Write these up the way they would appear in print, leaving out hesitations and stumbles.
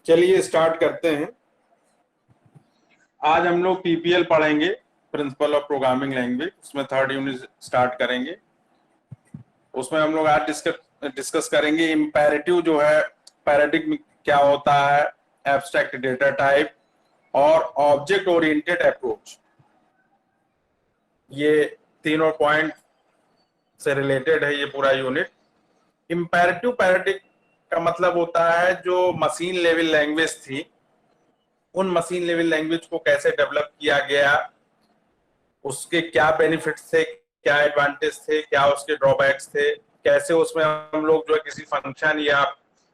चलिए स्टार्ट करते हैं। आज हम लोग पीपीएल पढ़ेंगे, प्रिंसिपल ऑफ प्रोग्रामिंग लैंग्वेज। उसमें थर्ड यूनिट स्टार्ट करेंगे। उसमें हम लोग आज डिस्कस करेंगे इम्पेरेटिव जो है, पैराडिग्म क्या होता है, एब्स्ट्रैक्ट डेटा टाइप और ऑब्जेक्ट ओरिएंटेड अप्रोच। ये तीनों पॉइंट से रिलेटेड है ये पूरा यूनिट। इम्पेरेटिव पैराडिग्म का मतलब होता है जो मशीन लेवल लैंग्वेज थी, उन मशीन लेवल लैंग्वेज को कैसे डेवलप किया गया, उसके क्या बेनिफिट्स थे, क्या एडवांटेज थे, क्या उसके ड्रॉबैक्स थे, कैसे उसमें हम लोग जो है किसी फंक्शन या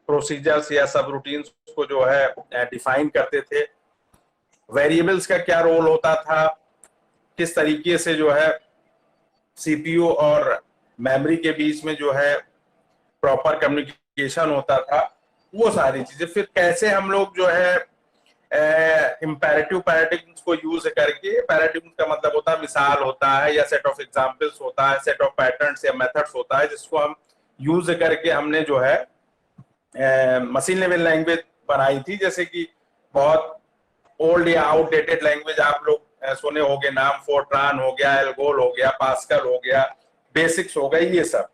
प्रोसीजर्स या सब रूटीन्स को जो है डिफाइन करते थे, वेरिएबल्स का क्या रोल होता था, किस तरीके से जो है सीपीयू और मेमोरी के बीच में जो है प्रॉपर कम्युनिकेशन होता था, वो सारी चीजें। फिर कैसे हम लोग जो है इम्पेरेटिव पैराडिग्म्स को यूज करके, पैराडिग्म का मतलब होता है मिसाल होता है या सेट ऑफ एग्जांपल्स होता है, सेट ऑफ पैटर्न्स या मेथड्स होता है, जिसको हम यूज करके हमने जो है मशीन लेवल लैंग्वेज बनाई थी। जैसे कि बहुत ओल्ड या आउटडेटेड लैंग्वेज आप लोग सुने होंगे नाम, फोर्ट्रान हो गया, एल्गोल हो गया, पास्कल हो गया, बेसिक्स हो गई, ये सब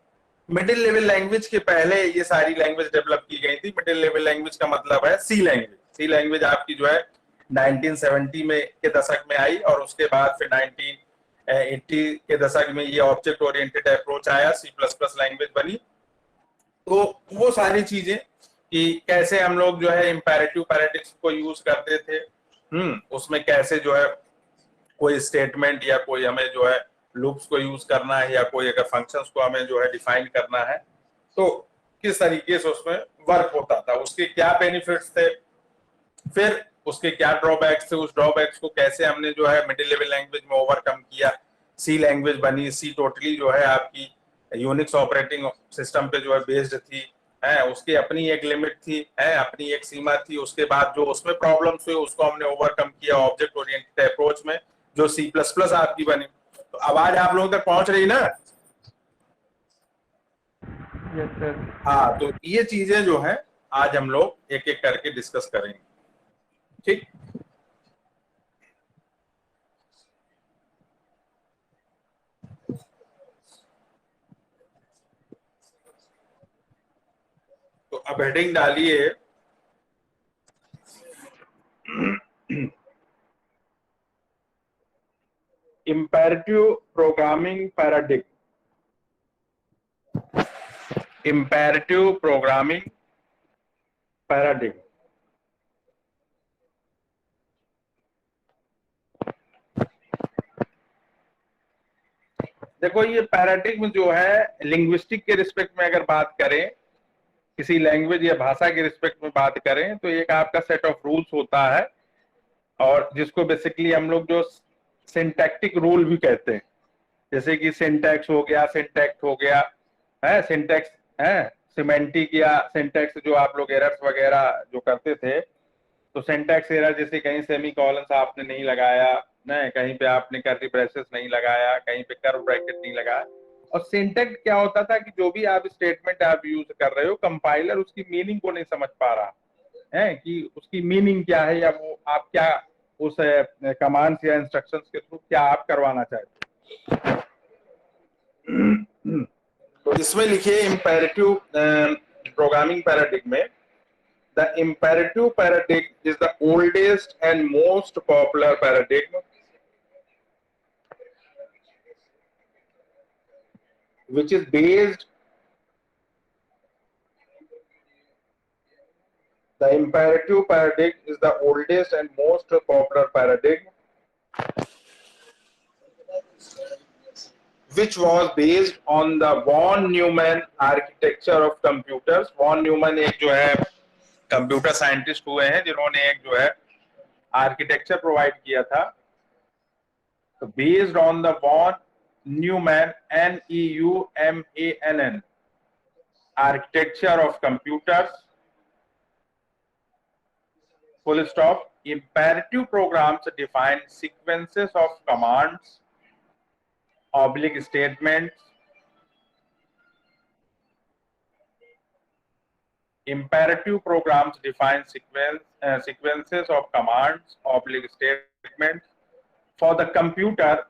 मिडिल लेवल लैंग्वेज के पहले ये सारी लैंग्वेज डेवलप की गई थी। मिडिल लेवल लैंग्वेज का मतलब है सी लैंग्वेज। सी लैंग्वेज आपकी जो है 1970 में के दशक में आई और उसके बाद फिर 1980 के दशक में ये ऑब्जेक्ट ओरिएंटेड अप्रोच आया, सी प्लस प्लस लैंग्वेज बनी। तो वो सारी चीजें कि कैसे हम लोग जो है इम्पेरेटिव पैराडिग्म को यूज करते थे, उसमें कैसे जो है कोई स्टेटमेंट या कोई हमें जो है लूप्स को यूज करना है या कोई अगर फंक्शंस को हमें जो है डिफाइन करना है तो किस तरीके से उसमें वर्क होता था, उसके क्या बेनिफिट्स थे, फिर उसके क्या ड्रॉबैक्स थे, उस ड्रॉबैक्स को कैसे हमने जो है मिडिल लेवल लैंग्वेज में ओवरकम किया। सी लैंग्वेज बनी। सी टोटली जो है आपकी यूनिक्स ऑपरेटिंग सिस्टम पे जो है बेस्ड थी, है उसकी अपनी एक लिमिट थी, है अपनी एक सीमा थी। उसके बाद जो उसमें प्रॉब्लम्स हुए उसको हमने ओवरकम किया ऑब्जेक्ट ओरिएंटेड अप्रोच में, जो सी प्लस प्लस आपकी बनी। तो आवाज आप लोगों तक पहुंच रही ना? Yes sir. हाँ, तो ये चीजें जो है आज हम लोग एक एक करके डिस्कस करेंगे। ठीक, तो अब हेडिंग डालिए imperative programming paradigm. Imperative programming paradigm. देखो, ये पैराडिग्म जो है लिंग्विस्टिक के रिस्पेक्ट में अगर बात करें, किसी लैंग्वेज या भाषा के रिस्पेक्ट में बात करें, तो एक आपका सेट ऑफ रूल्स होता है और जिसको बेसिकली हम लोग जो सिंटैक्टिक रूल भी कहते हैं। जैसे कि सिंटैक्स हो गया, सिंटैक्ट हो गया, है सिंटैक्स, है सिमेंटिक या सिंटैक्स जो आप लोग एरर्स वगैरह जो करते थे, तो सिंटैक्स एरर जैसे कहीं सेमीकोलन आपने नहीं लगाया, नहीं कहीं पे आपने कर्ली ब्रेसेस नहीं लगाया, कहीं पे कर्व ब्रैकेट नहीं लगाया। और सिंटैक्स क्या होता था कि जो भी आप स्टेटमेंट आप यूज कर रहे हो, कंपाइलर उसकी मीनिंग को नहीं समझ पा रहा है कि उसकी मीनिंग क्या है या वो आप क्या उस कमांड्स या इंस्ट्रक्शंस के थ्रू क्या आप करवाना चाहते हो। तो इसमें लिखिए इम्पेरेटिव प्रोग्रामिंग पैराडिग्म में, the imperative paradigm is the oldest and most popular paradigm which is based the imperative paradigm is the oldest and most popular paradigm which was based on the von Neumann architecture of computers। von Neumann एक जो है computer scientist हुए हैं जिन्होंने एक जो है architecture provide किया था। तो based on the von Neumann, Neumann architecture of computers, full stop, imperative programs define sequences of commands, oblique statements, Imperative programs define sequences of commands, oblique statements for the computer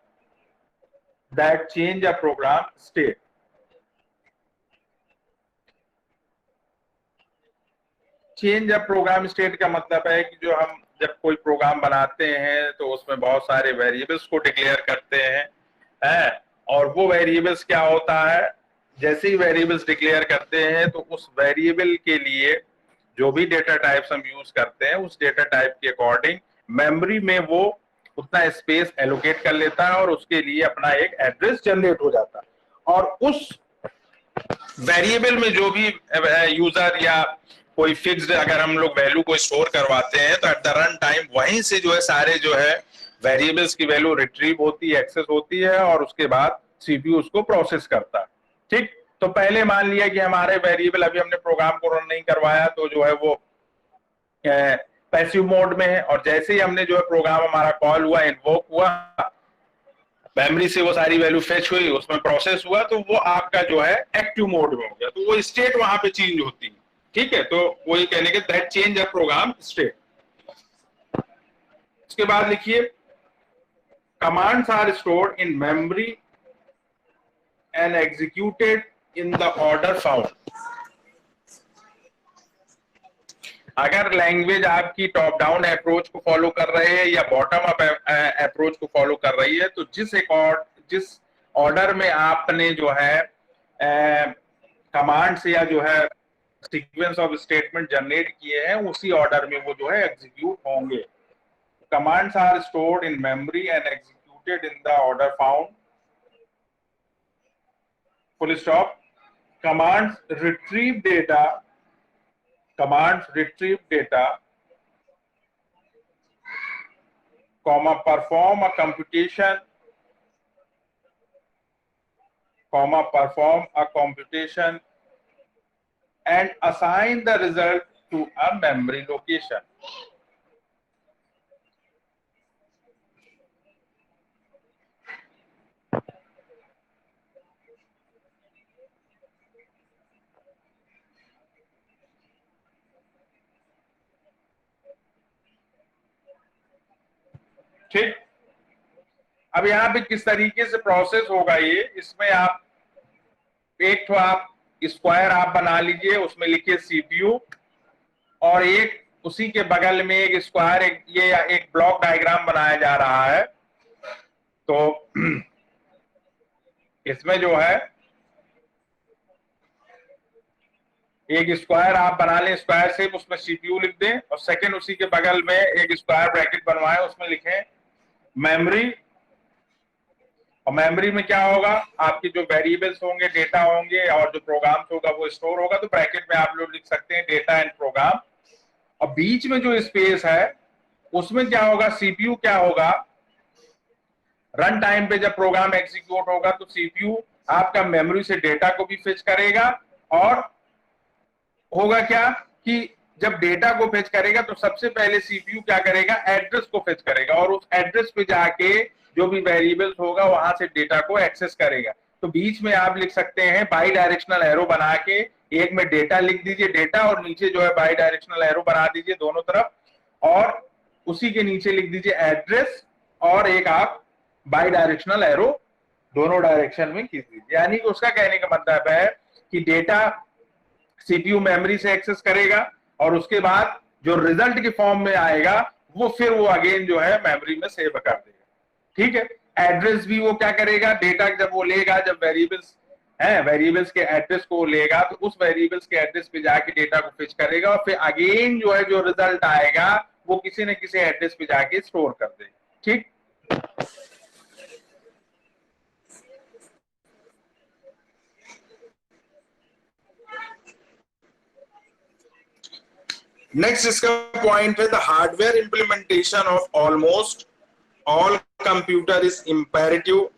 that change a program state. Change a program state का मतलब है कि जो हम जब कोई programme बनाते हैं तो उसमें बहुत सारे वेरिएबल्स को डिक्लेयर करते हैं और वो वेरिएबल्स क्या होता है, जैसे ही वेरिएबल्स डिक्लेयर करते हैं तो उस वेरिएबल के लिए जो भी डेटा टाइप्स हम यूज करते हैं उस डेटा टाइप के अकॉर्डिंग मेमोरी में वो उतना स्पेस एलोकेट कर लेता है और उसके लिए अपना एक एड्रेस जनरेट हो जाता है। और उस वेरिएबल में जो भी यूजर या कोई फिक्स्ड अगर हम लोग वैल्यू को स्टोर करवाते हैं तो एट द रन टाइम वहीं से जो है सारे जो है वेरिएबल्स की वैल्यू रिट्रीव होती है, एक्सेस होती है और उसके बाद सीपीयू उसको प्रोसेस करता है। ठीक, तो पहले मान लिया कि हमारे वेरिएबल अभी हमने प्रोग्राम को रन नहीं करवाया तो जो है वो पैसिव मोड में है और जैसे ही हमने जो है प्रोग्राम हमारा कॉल हुआ, इन्वोक हुआ, मेमोरी से वो सारी वैल्यू फेच हुई, उसमें प्रोसेस हुआ तो वो आपका जो है एक्टिव मोड में हो गया, तो वो स्टेट वहां पे चेंज होती है। ठीक है, तो वही कहने के that change a program state. उसके बाद लिखिए commands are stored in memory and executed in the order found. अगर लैंग्वेज आपकी टॉप डाउन अप्रोच को फॉलो कर रहे हैं या बॉटम अप अप्रोच को फॉलो कर रही है तो जिस ऑर्डर में आपने जो है कमांड्स या जो है सीक्वेंस ऑफ स्टेटमेंट जनरेट किए हैं उसी ऑर्डर में वो जो है एग्जीक्यूट होंगे। Commands are stored in memory and executed in the order found, full stop. Commands retrieve data, comma, perform a computation, and assign the result to a memory location. ठीक, अब यहाँ पे किस तरीके से प्रोसेस होगा ये, इसमें आप एक तो आप स्क्वायर आप बना लीजिए, उसमें लिखिए सीपीयू और एक उसी के बगल में एक स्क्वायर ये एक ब्लॉक डायग्राम बनाया जा रहा है। तो इसमें जो है एक स्क्वायर आप बना लें, स्क्वायर शेप, उसमें सीपीयू लिख दें और सेकंड उसी के बगल में एक स्क्वायर ब्रैकेट बनवाएं, उसमें लिखें मेमोरी। और मेमोरी में क्या होगा, आपके जो वेरिएबल्स होंगे, डेटा होंगे और जो प्रोग्राम्स होगा वो स्टोर होगा, तो ब्रैकेट में आप लोग लिख सकते हैं डेटा एंड प्रोग्राम। और बीच में जो स्पेस है उसमें क्या होगा, सीपीयू क्या होगा, रन टाइम पे जब प्रोग्राम एग्जीक्यूट होगा तो सीपीयू आपका मेमोरी से डेटा को भी फेच करेगा और होगा क्या कि जब डेटा को फेच करेगा तो सबसे पहले सीपीयू क्या करेगा, एड्रेस को फेच करेगा और उस एड्रेस पे जाके जो भी वेरिएबल्स होगा वहां से डेटा को एक्सेस करेगा। तो बीच में आप लिख सकते हैं बाई डायरेक्शनल एरो बना के, एक में डेटा लिख दीजिए डेटा और नीचे जो है बाई डायरेक्शनल एरो बना दीजिए दोनों तरफ और उसी के नीचे लिख दीजिए एड्रेस और एक आप बाई डायरेक्शनल एरो दोनों डायरेक्शन में खींच दीजिए। यानी कि उसका कहने का मतलब है कि डेटा सीपीयू मेमोरी से एक्सेस करेगा और उसके बाद जो रिजल्ट के फॉर्म में आएगा वो फिर वो अगेन जो है मेमोरी में सेव कर देगा। ठीक है, एड्रेस भी वो क्या करेगा, डेटा जब वो लेगा, जब वेरिएबल्स के एड्रेस को लेगा तो उस वेरिएबल्स के एड्रेस पे जाके डेटा को फिच करेगा और फिर अगेन जो है जो रिजल्ट आएगा वो किसी न किसी एड्रेस पे जाके स्टोर कर देगा। ठीक, नेक्स्ट इसका पॉइंट है the hardware implementation of almost all computer is imperative.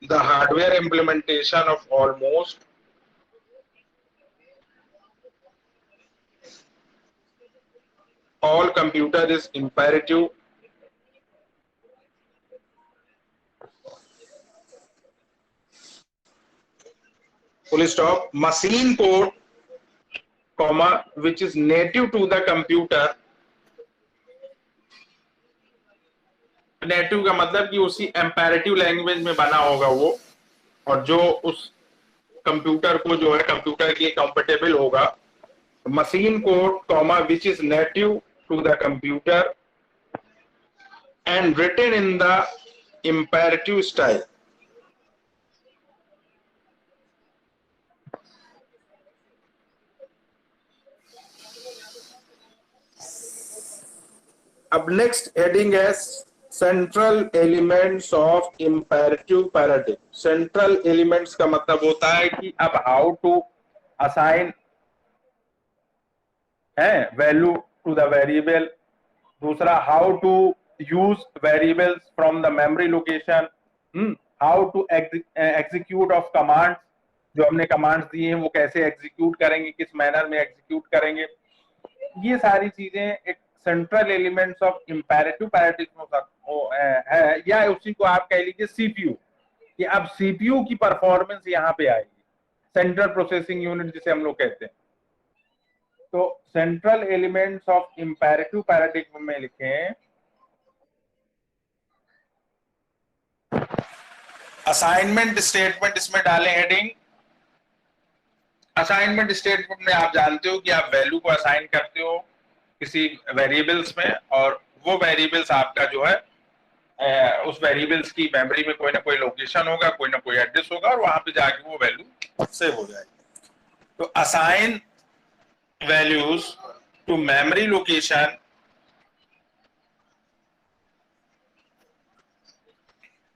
The hardware implementation of almost all computer is imperative. full stop, machine code comma which is native to the computer. Native का मतलब कि उसी imperative language में बना होगा वो, और जो उस कंप्यूटर को जो है कंप्यूटर के कंफर्टेबल होगा. Machine code comma which is native to the computer and written in the imperative style. अब नेक्स्ट हेडिंग है central elements of imperative paradigm. Central elements का मतलब होता है कि अब हाउ टू असाइन है वैल्यू टू द वेरिएबल. दूसरा how to use variables from the memory location. How to execute of commands. जो हमने कमांड्स दिए हैं वो कैसे एग्जीक्यूट करेंगे, किस मैनर में एग्जीक्यूट करेंगे. ये सारी चीजें एक central elements of imperative paradigm है, या उसी को आप कह लीजिए सीपीयू. कि अब सीपीयू की परफॉर्मेंस यहाँ पे आएगी, सेंट्रल प्रोसेसिंग यूनिट जिसे हम लोग कहते हैं. तो central elements of imperative paradigm में लिखें असाइनमेंट स्टेटमेंट. इसमें डालें हेडिंग असाइनमेंट स्टेटमेंट में. आप जानते हो कि आप वैल्यू को असाइन करते हो किसी वेरिएबल्स में, और वो वेरिएबल्स आपका जो है उस वेरिएबल्स की मेमोरी में कोई ना कोई लोकेशन होगा, कोई ना कोई एड्रेस होगा, और वहां पे जाके वो वैल्यू सेव हो जाएगी. तो assign values to memory location.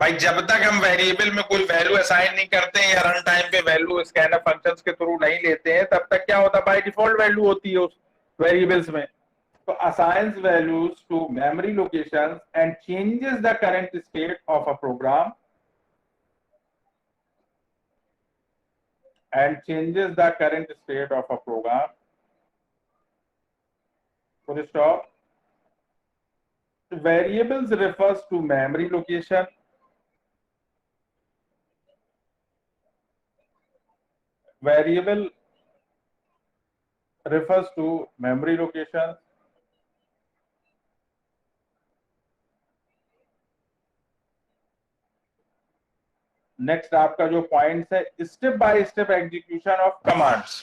भाई जब तक हम वेरिएबल में कोई वैल्यू असाइन नहीं करते हैं या रन टाइम पे वैल्यू स्कैनर फंक्शंस के थ्रू नहीं लेते हैं, तब तक क्या होता है, बाय डिफॉल्ट वैल्यू होती है उस वेरिएबल्स में. तो assigns values to memory locations and changes the current state of a program Full stop. Variables refers to memory location. Variable refers to memory locations. Next आपका जो पॉइंट्स है, step by step execution of commands.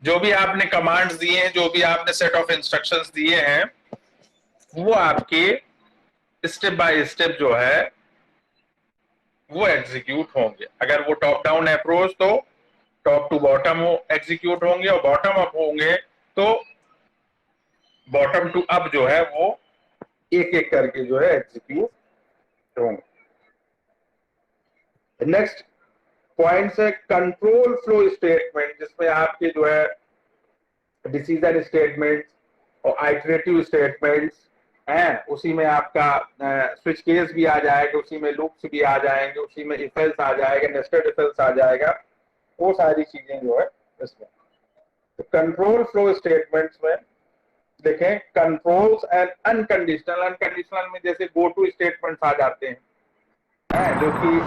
जो भी आपने commands दिए हैं, जो भी आपने सेट ऑफ इंस्ट्रक्शंस दिए हैं, वो आपके स्टेप बाय स्टेप जो है वो एग्जीक्यूट होंगे. अगर वो टॉप डाउन अप्रोच तो टॉप टू बॉटम हो एग्जीक्यूट होंगे, और बॉटम अप होंगे तो बॉटम टू अप जो है वो एक एक करके जो है एग्जीक्यूट होंगे. नेक्स्ट पॉइंट्स है कंट्रोल फ्लो स्टेटमेंट, जिसमें आपके जो है डिसीजन स्टेटमेंट और आइटरेटिव स्टेटमेंट्स हैं. उसी में आपका स्विच केस भी आ जाएगा, उसी में लूप्स भी आ जाएंगे, उसी में इफ एल्स आ जाएगा, नेस्टेड इफ एल्स आ जाएगा. वो सारी चीजें जो है इसमें. तो कंट्रोल फ्लो स्टेटमेंट्स में देखें कंट्रोल्स एंड अनकंडीशनल. अनकंडीशनल में जैसे गो टू स्टेटमेंट्स आ जाते हैं, जो कि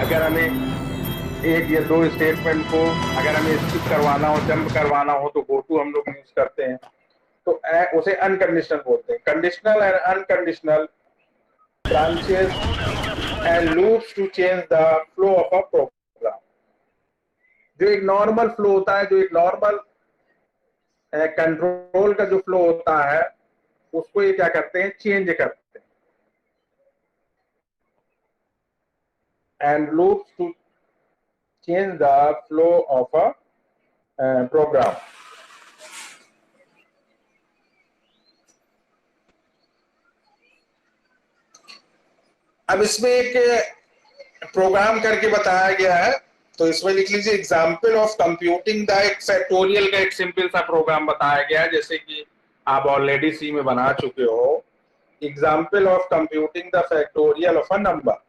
अगर हमें एक या दो स्टेटमेंट को अगर हमें स्किप करवाना हो, जंप करवाना हो, तो गो टू हम लोग यूज करते हैं. तो उसे अनकंडीशनल बोलते हैं. Conditional and unconditional branches and loops to change the flow of a program. जो एक नॉर्मल फ्लो होता है, जो एक नॉर्मल कंट्रोल का जो फ्लो होता है, उसको ये क्या करते हैं, चेंज करते हैं. And loops to change the flow of a program. अब इसमें एक प्रोग्राम करके बताया गया है, तो इसमें लिख लीजिए एग्जाम्पल ऑफ कंप्यूटिंग द एक फैक्टोरियल का एक सिंपल सा प्रोग्राम बताया गया है, जैसे कि आप ऑलरेडी सी में बना चुके हो. Example of computing the factorial of a number.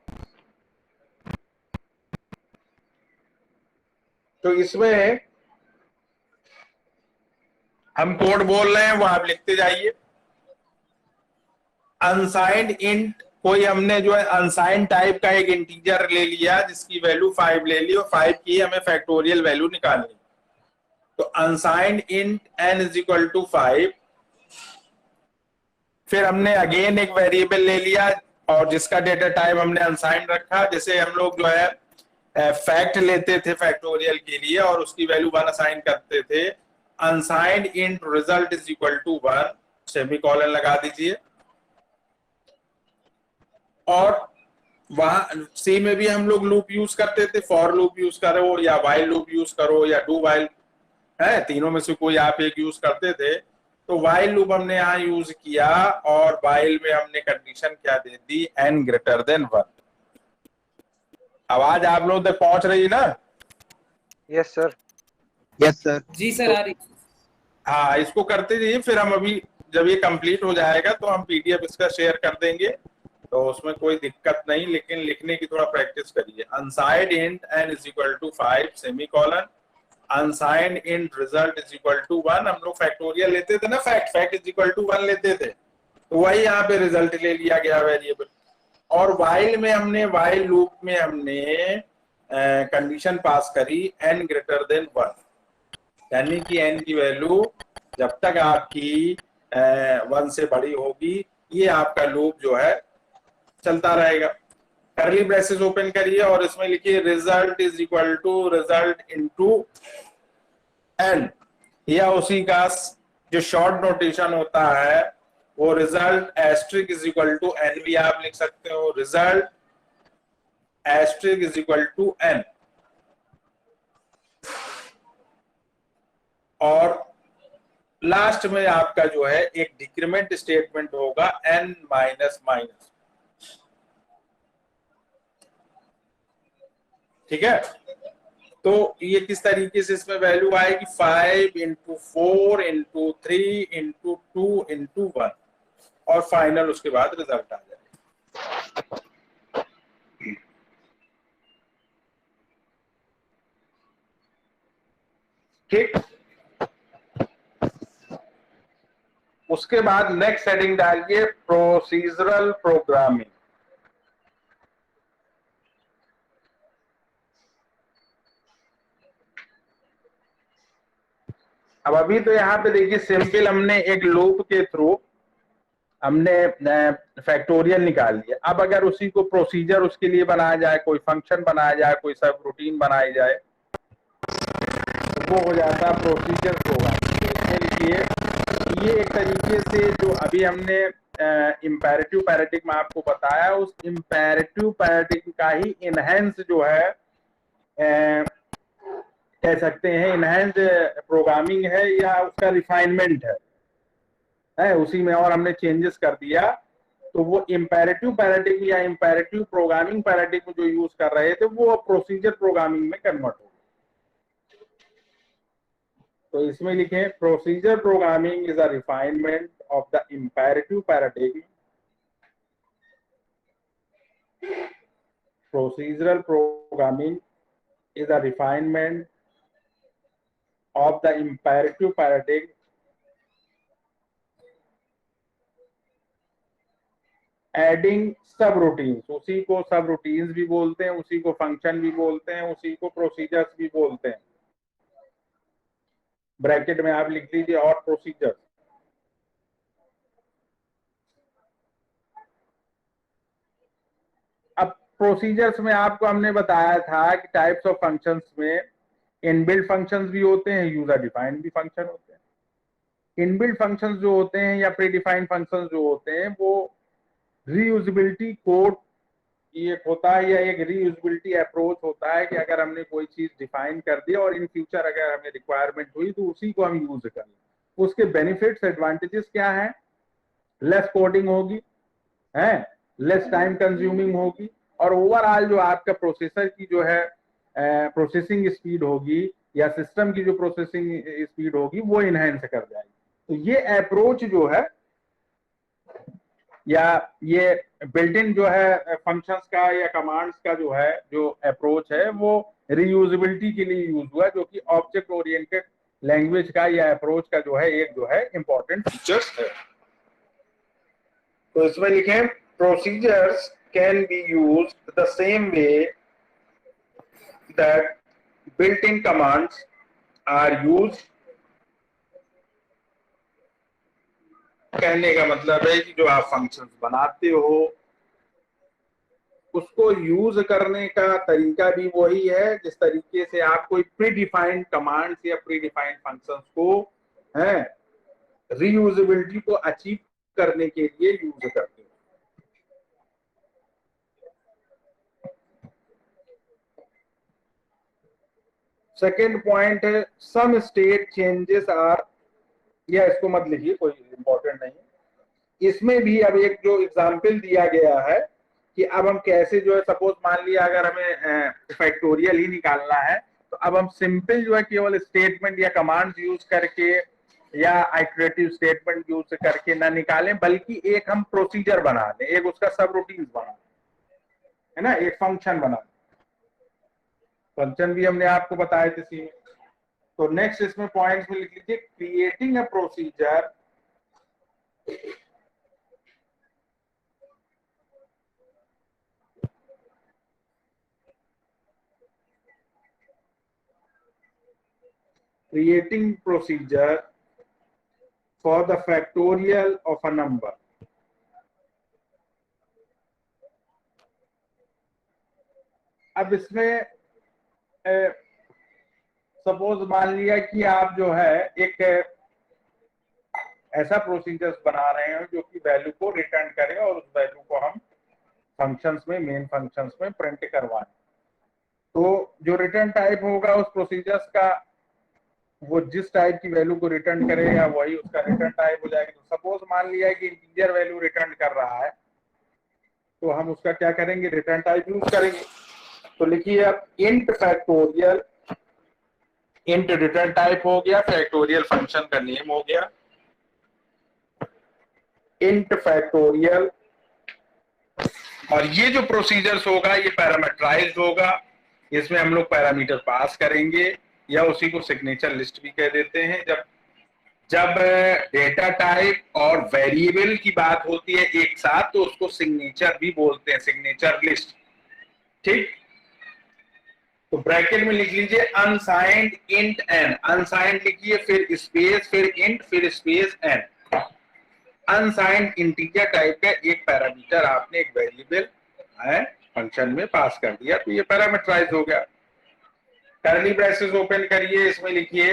तो इसमें हम कोड बोल रहे हैं, वो आप लिखते जाइए. अनसाइंड इंट कोई हमने जो है अनसाइन टाइप का एक इंटीजर ले लिया जिसकी वैल्यू 5 ले ली और 5 की हमें फैक्टोरियल वैल्यू निकालनी, तो unsigned int n is equal to 5। फिर हमने अगेन एक वेरिएबल ले लिया और जिसका डेटा टाइप हमने अनसाइंड रखा, जैसे हम लोग जो है फैक्ट लेते थे फैक्टोरियल के लिए और उसकी वैल्यू 1 असाइन करते थे। Unsigned int result is equal to 1, semicolon लगा दीजिए। और वहां सी में भी हम लोग लूप यूज करते थे, फॉर लूप यूज करो या वाइल लूप यूज करो या डू वाइल, है तीनों में से कोई आप एक यूज करते थे। तो वाइल लूप हमने यहाँ यूज किया और वाइल में हमने कंडीशन क्या दे दी, n ग्रेटर देन 1। आवाज आप लोग तक पहुंच रही है ना? Yes sir. Yes sir. जी सर आ रही। हाँ, इसको करते जाइए। फिर हम अभी जब ये कंप्लीट हो जाएगा तो हम पीडीएफ इसका शेयर कर देंगे, तो उसमें कोई दिक्कत नहीं, लेकिन लिखने की थोड़ा प्रैक्टिस करिए। Unsigned int n is equal to 5 semicolon, unsigned int result is equal to 1। हम लोग फैक्टोरियल लेते थे ना, फैक्ट इज इक्वल टू 1 लेते थे, तो वही यहाँ पे रिजल्ट ले लिया गया वेरिएबल। और वाइल में हमने, वाइल लूप में हमने कंडीशन पास करी n ग्रेटर देन 1, यानी कि n की वैल्यू जब तक आपकी 1 से बड़ी होगी ये आपका लूप जो है चलता रहेगा। करली ब्रेसेस ओपन करिए और इसमें लिखिए result is equal to result into n, या उसी का जो शॉर्ट नोटेशन होता है वो result asterisk is equal to n भी आप लिख सकते हो, result asterisk is equal to n। और लास्ट में आपका जो है एक डिक्रीमेंट स्टेटमेंट होगा n माइनस माइनस, ठीक है। तो ये किस तरीके से इसमें वैल्यू आएगी, 5 इंटू 4 इंटू 3 इंटू 2 इंटू 1, और फाइनल उसके बाद रिजल्ट आ जाएगा। ठीक, उसके बाद नेक्स्ट हेडिंग डालिए प्रोसीजरल प्रोग्रामिंग। अब अभी तो यहाँ पे देखिए सिंपल हमने एक लूप के थ्रू हमने फैक्टोरियल निकाल लिया। अब अगर उसी को प्रोसीजर उसके लिए बनाया जाए, कोई फंक्शन बनाया जाए, कोई सब रूटीन बनाई जाए, तो वो हो जाता है प्रोसीजर प्रोग्रामिंग। देखिए ये एक तरीके से जो अभी हमने इम्पेरेटिव पैराडिग्म में आपको बताया, उस इम्पेरेटिव पैराडिग्म का ही इनहेंस जो है कह सकते हैं, इनहेंस प्रोग्रामिंग है या उसका रिफाइनमेंट है उसी में, और हमने चेंजेस कर दिया। तो वो इम्पेरेटिव पैराडिग्म या इम्पेरेटिव प्रोग्रामिंग पैराडिग्म जो यूज कर रहे थे वो प्रोसीजर प्रोग्रामिंग में कन्वर्ट हो गया। तो इसमें लिखें procedure programming is a refinement of the imperative paradigm. Procedural programming is a refinement of the imperative paradigm adding subroutines। उसी को सबरूटीन्स भी बोलते हैं, उसी को फंक्शन भी बोलते हैं, उसी को प्रोसीजर्स भी बोलते हैं। ब्रैकेट में आप लिख लीजिए और प्रोसीजर्स। अब प्रोसीजर्स में आपको हमने बताया था कि टाइप्स ऑफ फंक्शंस में इनबिल्ट फंक्शंस भी होते हैं, यूजर डिफाइंड भी फंक्शन होते हैं। इनबिल्ट फंक्शंस जो होते हैं या प्री डिफाइंड फंक्शंस जो होते हैं वो रीयूजेबिलिटी कोड ये होता है, या एक रीयूजेबिलिटी अप्रोच होता है कि अगर हमने कोई चीज डिफाइन कर दी और इन फ्यूचर अगर हमें रिक्वायरमेंट हुई तो उसी को हम यूज कर लें। उसके बेनिफिट्स एडवांटेजेस क्या है, लेस कोडिंग होगी, है लेस टाइम कंज्यूमिंग होगी, और ओवरऑल जो आपका प्रोसेसर की जो है प्रोसेसिंग स्पीड होगी या सिस्टम की जो प्रोसेसिंग स्पीड होगी वो इनहेंस कर जाएगी। तो ये अप्रोच जो है या ये बिल्ट इन जो है फंक्शंस का या कमांड्स का जो है जो अप्रोच है वो रीयूजेबिलिटी के लिए यूज हुआ, जो कि ऑब्जेक्ट ओरिएंटेड लैंग्वेज का या अप्रोच का जो है एक जो है इंपॉर्टेंट फीचर्स है। तो इसमें लिखें procedures can be used the same way that built-in commands are used. कहने का मतलब है कि जो आप फंक्शंस बनाते हो उसको यूज करने का तरीका भी वही है जिस तरीके से आप कोई प्री डिफाइंड कमांड्स या प्री डिफाइंड फंक्शंस को है रीयूजेबिलिटी को अचीव करने के लिए यूज करते हो. सेकेंड पॉइंट है सम स्टेट चेंजेस आर, या इसको मत लिखिए, कोई इंपॉर्टेंट नहीं. इसमें भी अब एक जो एग्जाम्पल दिया गया है कि अब हम कैसे जो है, सपोज मान लिया अगर हमें फैक्टोरियल ही निकालना है तो अब हम सिंपल जो है केवल स्टेटमेंट या कमांड्स यूज करके या आइटरेटिव स्टेटमेंट यूज करके ना निकालें, बल्कि एक हम प्रोसीजर बना लें, एक उसका सब रूटीन बना है ना, एक फंक्शन बना. फंक्शन भी हमने आपको बताए थे सी में. तो नेक्स्ट इसमें पॉइंट्स में लिख लीजिए creating a procedure for the factorial of a number. अब इसमें सपोज मान लिया कि आप जो है एक ऐसा प्रोसीजर्स बना रहे हैं जो कि वैल्यू को रिटर्न करे और उस वैल्यू को हम फंक्शंस में, मेन फंक्शंस में प्रिंट करवाएं. तो जो रिटर्न टाइप होगा उस प्रोसीजर्स का, वो जिस टाइप की वैल्यू को रिटर्न करेगा वही उसका रिटर्न टाइप हो जाएगा. तो सपोज मान लिया कि इंटीजर वैल्यू रिटर्न कर रहा है तो हम उसका क्या करेंगे, रिटर्न टाइप यूज करेंगे. तो लिखिए अब int factorial, int return type हो गया, फैक्टोरियल फंक्शन का नेम हो गया. इंट फैक्टोरियल, और ये जो प्रोसीजर्स होगा ये पैरामीटराइज्ड होगा. इसमें हम लोग पैरामीटर पास करेंगे या उसी को सिग्नेचर लिस्ट भी कह देते हैं. जब डेटा टाइप और वेरिएबल की बात होती है एक साथ तो उसको सिग्नेचर भी बोलते हैं, सिग्नेचर लिस्ट. ठीक, तो ब्रैकेट में लिख लीजिए अनसाइंड इंट एन, अनसाइंड लिखिए फिर स्पेस फिर इंट फिर space n. Unsigned integer type का एक पैरामीटर आपने एक वेरिएबल है फंक्शन में पास कर दिया तो ये पैरामीटराइज हो गया. कर्ली ब्रेसेस ओपन करिए, इसमें लिखिए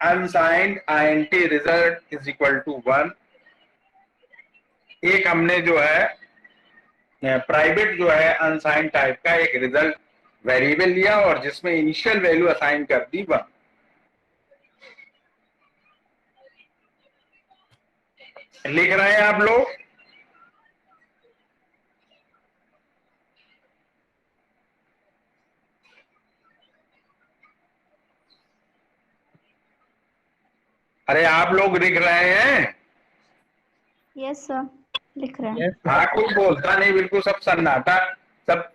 unsigned int result is equal to 1. एक हमने जो है प्राइवेट जो है अनसाइंड टाइप का एक रिजल्ट वेरिएबल लिया और जिसमें इनिशियल वैल्यू असाइन कर दी 1. लिख रहे हैं आप लोग? अरे आप लोग लिख रहे हैं? यस सर, लिख रहे हैं. हाँ, कोई बोलता नहीं, बिल्कुल सब सन्नाटा, सब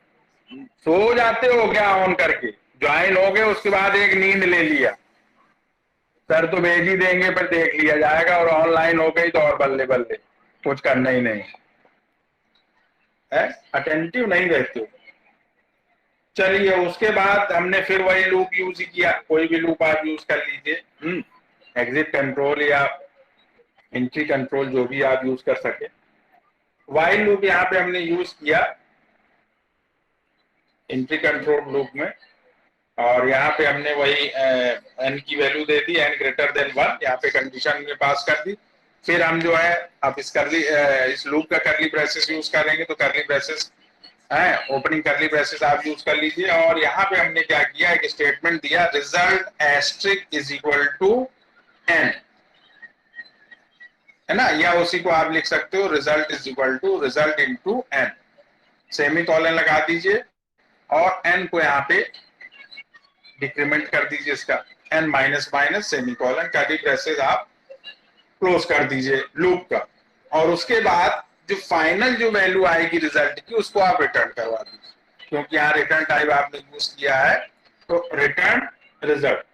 सो जाते हो क्या ऑन करके? ज्वाइन हो गए उसके बाद एक नींद ले लिया, सर तो भेज ही देंगे पर देख लिया जाएगा, और ऑनलाइन हो गई तो और बल्ले बल्ले, कुछ करना ही नहीं है, अटेंटिव नहीं रहते हो. चलिए उसके बाद हमने फिर वही लूप यूज किया, कोई भी लूप आप यूज कर लीजिए, एग्जिट कंट्रोल या एंट्री कंट्रोल जो भी आप यूज कर सके. वाइल लूप यहाँ पे हमने यूज किया एंट्री कंट्रोल लूप में, और यहाँ पे हमने वही एन की वैल्यू दे दी, एन ग्रेटर देन 1, यहाँ पे कंडीशन में पास कर दी. फिर हम जो है अब इस लूप का कर्ली ब्रेसेस यूज करेंगे, तो कर्ली ब्रेसेस है, ओपनिंग कर्ली ब्रेसेस आप यूज कर लीजिए. और यहाँ पे हमने क्या किया, एक स्टेटमेंट दिया result asterisk is equal to n, है ना, या उसी को आप लिख सकते हो result is equal to result into n. Semicolon लगा दीजिए और एन को यहाँ पे डिक्रीमेंट कर दीजिए, इसका n minus minus semicolon, curly braces आप क्लोज कर दीजिए लूप का. और उसके बाद जो फाइनल जो वैल्यू आएगी रिजल्ट की उसको आप रिटर्न करवा दीजिए, क्योंकि यहाँ रिटर्न टाइप आपने यूज किया है तो रिटर्न रिजल्ट.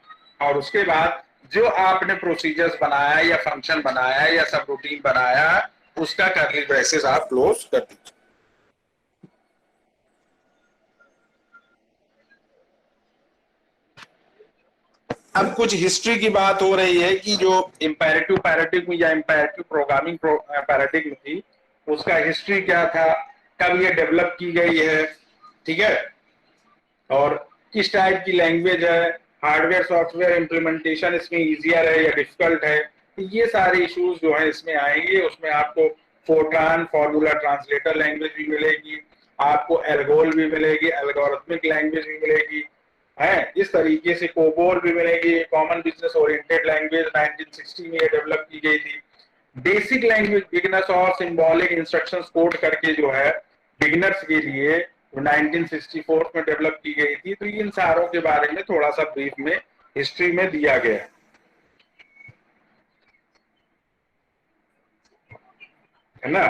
और उसके बाद जो आपने प्रोसीजर्स बनाया या फंक्शन बनाया या सब रूटीन बनाया उसका कर्ली ब्रेसेस आप क्लोज कर दीजिए। अब कुछ हिस्ट्री की बात हो रही है कि जो इंपेरेटिव पैराडिग्म या इंपेरेटिव प्रोग्रामिंग पैराडिग्म थी उसका हिस्ट्री क्या था, कब ये डेवलप की गई है, ठीक है, और किस टाइप की लैंग्वेज है, हार्डवेयर सॉफ्टवेयर इम्प्लीमेंटेशन इसमें इजियर है या डिफिकल्ट है, ये सारे इश्यूज जो है इसमें आएंगे। उसमें आपको फोर्ट्रान फॉर्मूला ट्रांसलेटर लैंग्वेज भी मिलेगी, आपको एल्गोल भी मिलेगी, एल्गोरिथमिक लैंग्वेज भी मिलेगी, है इस तरीके से कोबोल भी मिलेगी। कॉमन बिजनेस ओरिएंटेड लैंग्वेज 1960 में ये डेवलप की गई थी। बेसिक लैंग्वेज बिगिनर्स और सिंबॉलिक इंस्ट्रक्शंस कोड करके जो है बिगिनर्स के लिए 1964 में डेवलप की गई थी। तो इन सारों के बारे में थोड़ा सा ब्रीफ में हिस्ट्री में दिया गया है ना।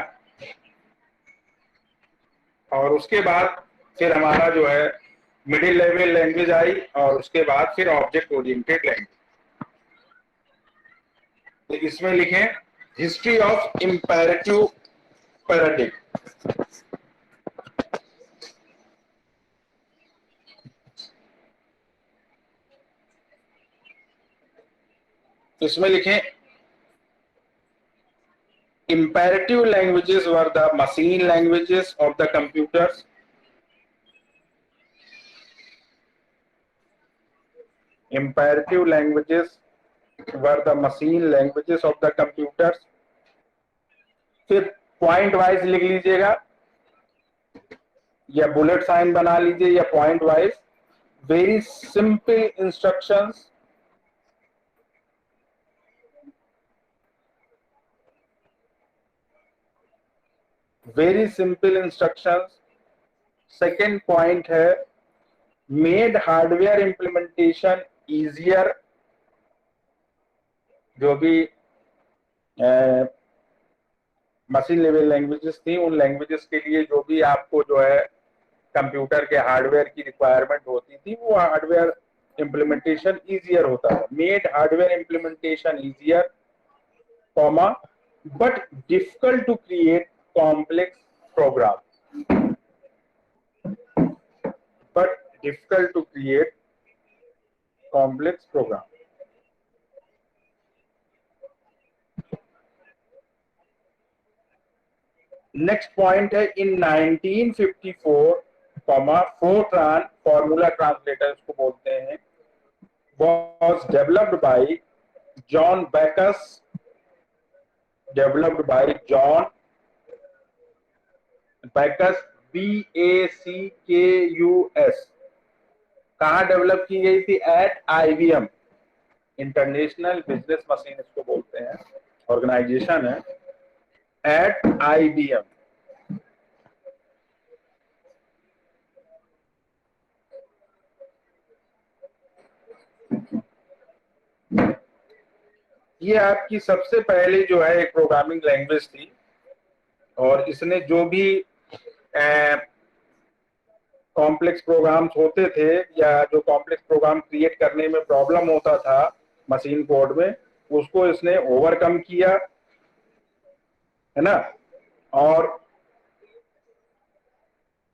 और उसके बाद फिर हमारा जो है मिडिल लेवल लैंग्वेज आई और उसके बाद फिर ऑब्जेक्ट ओरिएंटेड लैंग्वेज। तो इसमें लिखें हिस्ट्री ऑफ इंपेरेटिव पैराडिग्म। इसमें लिखें imperative languages were the machine languages of the computers. Imperative languages were the machine languages of the computers. फिर पॉइंट वाइज लिख लीजिएगा या बुलेट साइन बना लीजिए या point wise. Very simple instructions, very simple instructions. Second point है made hardware implementation easier. जो भी मशीन लेवल लैंग्वेजेस थी उन लैंग्वेजेस के लिए जो भी आपको जो है कंप्यूटर के हार्डवेयर की रिक्वायरमेंट होती थी वो हार्डवेयर इंप्लीमेंटेशन इजियर होता है। Made hardware implementation easier comma but difficult to create complex program, but difficult to create complex program. Next point है in 1954, Fortran formula translator इसको बोलते हैं, was developed by John Backus, developed by John Backus, BACKUS। कहाँ develop की गई थी? At IBM, international business machine इसको बोलते हैं, ऑर्गेनाइजेशन है, एट IBM। ये आपकी सबसे पहले जो है एक प्रोग्रामिंग लैंग्वेज थी और इसने जो भी कॉम्प्लेक्स प्रोग्राम्स होते थे या जो कॉम्प्लेक्स प्रोग्राम क्रिएट करने में प्रॉब्लम होता था मशीन कोड में, उसको इसने ओवरकम किया, है ना। और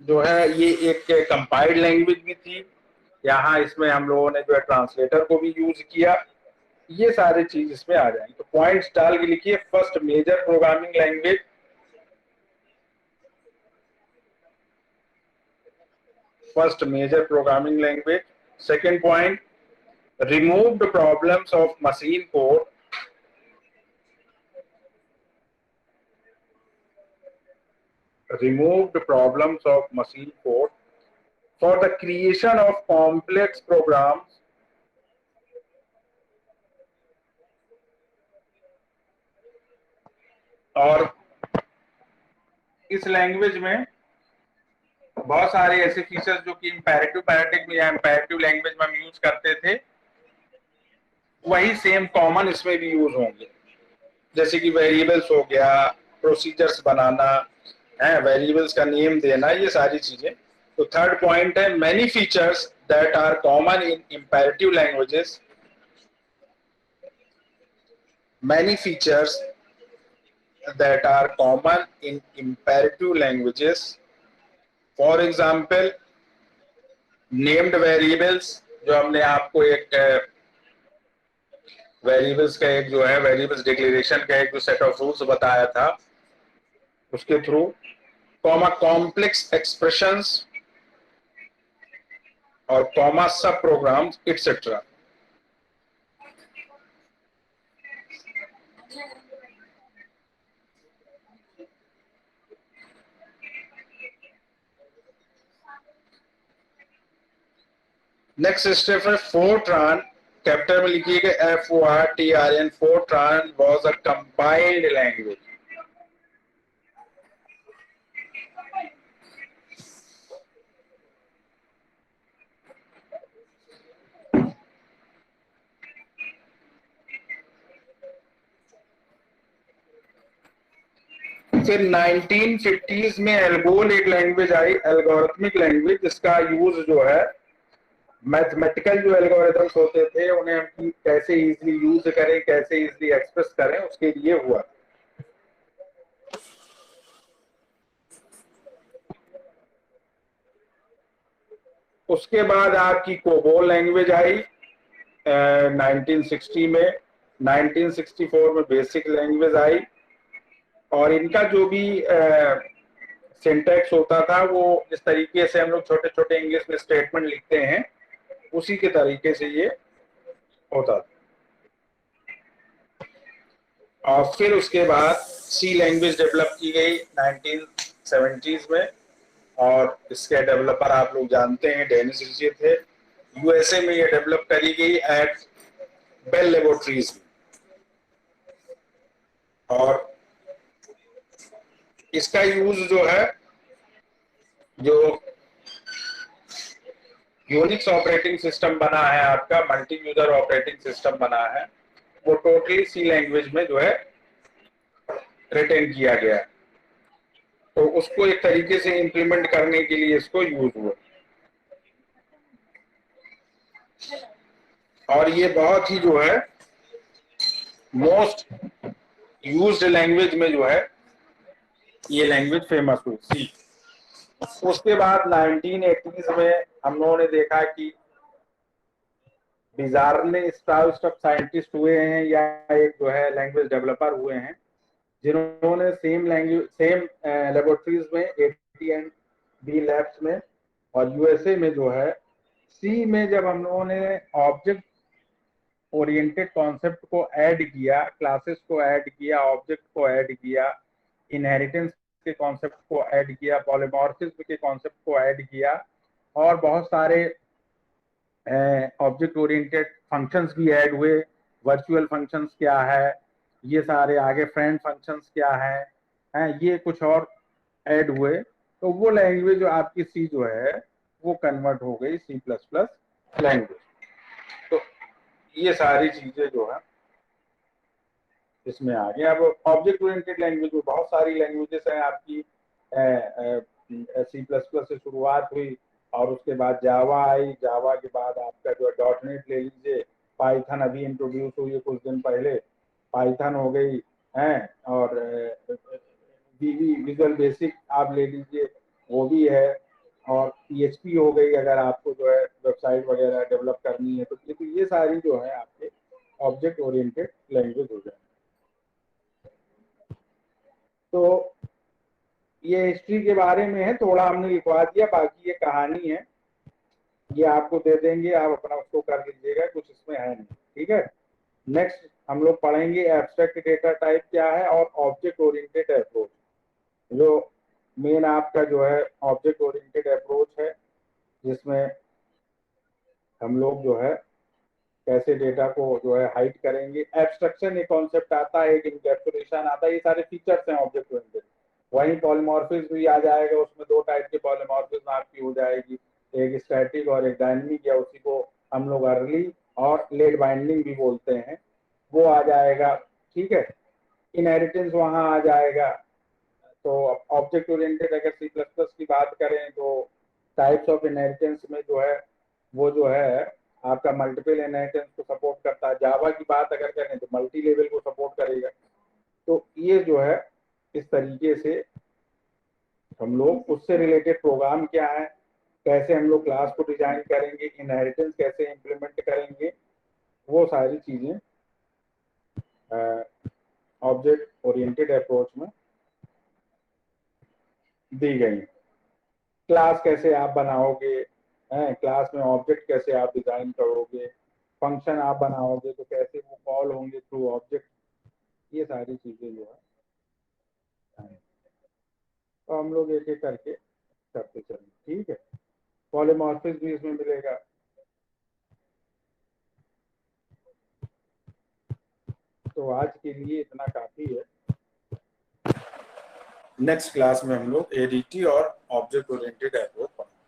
जो है ये एक कंपाइल्ड लैंग्वेज भी थी। यहाँ इसमें हम लोगों ने जो है ट्रांसलेटर को भी यूज किया। ये सारे चीज इसमें आ जाएंगे। तो पॉइंट्स डाल के लिखिए, first major programming language, first major programming language. Second point, removed problems of machine code. Removed problems of machine code for the creation of complex programs और इस लैंग्वेज में बहुत सारे ऐसे फीचर्स जो कि इंपेरेटिव पैराडिग्म या इंपेरेटिव लैंग्वेज में हम यूज करते थे वही सेम कॉमन इसमें भी यूज होंगे। जैसे कि वेरिएबल्स हो गया, प्रोसीजर्स बनाना है, वेरिएबल्स का नेम देना, ये सारी चीजें। तो थर्ड पॉइंट है many features that are common in imperative languages, many features that are common in imperative languages. For example, named variables, जो हमने आपको एक वेरिएबल्स का एक जो है वेरिएबल्स डिक्लेरेशन का एक जो सेट ऑफ रूल्स बताया था उसके थ्रू, कॉमा कॉम्प्लेक्स एक्सप्रेशंस और कॉमा सब प्रोग्राम्स एटसेट्रा। नेक्स्ट स्टेप है फोरट्रान, कैपिटल में लिखिएगा FORTRN। Fortran was a compiled language. फिर 1950s में एल्गोल एक लैंग्वेज आई, एल्गोरिथमिक लैंग्वेज, जिसका यूज जो है मैथमेटिकल जो एल्गोरिथम्स होते थे उन्हें हम कैसे इजीली यूज करें, कैसे इजीली एक्सप्रेस करें, उसके लिए हुआ। उसके बाद आपकी कोबोल लैंग्वेज आई 1960 में। 1964 में बेसिक लैंग्वेज आई और इनका जो भी सिंटैक्स होता था वो इस तरीके से, हम लोग छोटे छोटे इंग्लिश में स्टेटमेंट लिखते हैं उसी के तरीके से ये होता था। और फिर उसके बाद सी लैंग्वेज डेवलप की गई 1970s में और इसके डेवलपर आप लोग जानते हैं डेनिस रिचे थे। यूएसए में ये डेवलप करी गई एट बेल लेबोरेटरीज में और इसका यूज जो है, जो यूनिक्स ऑपरेटिंग सिस्टम बना है आपका, मल्टी यूजर ऑपरेटिंग सिस्टम बना है, वो टोटली सी लैंग्वेज में जो है रिटेन किया गया, तो उसको एक तरीके से इंप्लीमेंट करने के लिए इसको यूज हुआ। और ये बहुत ही जो है मोस्ट यूज्ड लैंग्वेज में जो है ये लैंग्वेज फेमस हुई सी। उसके बाद 1980s में हम लोगों ने देखा कि बिजार्ले स्ट्राउस ऑफ साइंटिस्ट हुए हैं या एक जो है लैंग्वेज डेवलपर हुए हैं जिन्होंने सेम लैंग्वेज सेम लेबोरेटरीज में AT&B लैब्स में और यूएसए में जो है सी में जब हम लोगों ने ऑब्जेक्ट ओरिएंटेड कॉन्सेप्ट को ऐड किया, क्लासेस को ऐड किया, ऑब्जेक्ट को ऐड किया, इनहेरिटेंस के कॉन्सेप्ट को ऐड किया, पॉलीमॉर्फिज्म के कॉन्सेप्ट को ऐड किया और बहुत सारे ऑब्जेक्ट ओरिएंटेड फंक्शंस भी ऐड हुए। वर्चुअल फंक्शंस क्या है, ये सारे आगे फ्रेंड फंक्शंस क्या है, ये कुछ और ऐड हुए, तो वो लैंग्वेज जो आपकी सी जो है वो कन्वर्ट हो गई C++ लैंग्वेज। तो ये सारी चीजें जो है इसमें आ गई। अब ऑब्जेक्ट ओरिएंटेड लैंग्वेज में बहुत सारी लैंग्वेजेस हैं आपकी, C++ से शुरुआत हुई और उसके बाद जावा आई, जावा के बाद आपका जो .NET ले लीजिए, पाइथन अभी इंट्रोड्यूस हुई है कुछ दिन पहले, पाइथन हो गई है, और विजुअल बेसिक आप ले लीजिए वो भी है, और PHP हो गई अगर आपको जो है वेबसाइट वगैरह डेवलप करनी है तो ये सारी जो है आपके ऑब्जेक्ट ओरिएंटेड लैंग्वेज हो जाए। तो ये हिस्ट्री के बारे में है, थोड़ा हमने लिखवा दिया, बाकी ये कहानी है, ये आपको दे देंगे, आप अपना उसको कर लीजिएगा, कुछ इसमें है नहीं, ठीक है। नेक्स्ट हम लोग पढ़ेंगे एब्स्ट्रैक्ट डेटा टाइप क्या है और ऑब्जेक्ट ओरिएंटेड अप्रोच। जो मेन आपका जो है ऑब्जेक्ट ओरिएंटेड अप्रोच है जिसमें हम लोग जो है कैसे डेटा को जो है हाइड करेंगे। एब्स्ट्रक्शन एक कॉन्सेप्ट आता है, एक इनकैप्सुलेशन आता है, ये सारे फीचर्स हैं ऑब्जेक्ट ओरिएंटेड। वहीं पॉलीमॉर्फिज्म भी आ जाएगा, उसमें दो टाइप के पॉलीमॉर्फिज्म आपकी हो जाएगी, एक स्टैटिक और एक डायनेमिक, या उसी को हम लोग अर्ली और लेट बाइंडिंग भी बोलते हैं, वो आ जाएगा, ठीक है। इनहेरिटेंस वहां आ जाएगा। तो ऑब्जेक्ट ओरिएंटेड अगर C++ की बात करें तो टाइप्स ऑफ इनहेरिटेंस में जो है वो जो है आपका मल्टीपल इनहेरिटेंस को सपोर्ट करता है। जावा की बात अगर करें तो मल्टी लेवल को सपोर्ट करेगा। तो ये जो है इस तरीके से हम लोग उससे रिलेटेड प्रोग्राम क्या है, कैसे हम लोग क्लास को डिजाइन करेंगे, इनहेरिटेंस कैसे इम्प्लीमेंट करेंगे, वो सारी चीजें ऑब्जेक्ट ओरिएंटेड अप्रोच में दी गई। क्लास कैसे आप बनाओगे, क्लास में ऑब्जेक्ट कैसे आप डिजाइन करोगे, फंक्शन आप बनाओगे तो कैसे वो कॉल होंगे थ्रू ऑब्जेक्ट, ये सारी चीजें जो है तो हम लोग एक एक करके करते चलेंगे। ठीक है, पॉलीमॉर्फिज्म भी इसमें मिलेगा। तो आज के लिए इतना काफी है। नेक्स्ट क्लास में हम लोग एडीटी और ऑब्जेक्ट ओरिएंटेड अप्रोच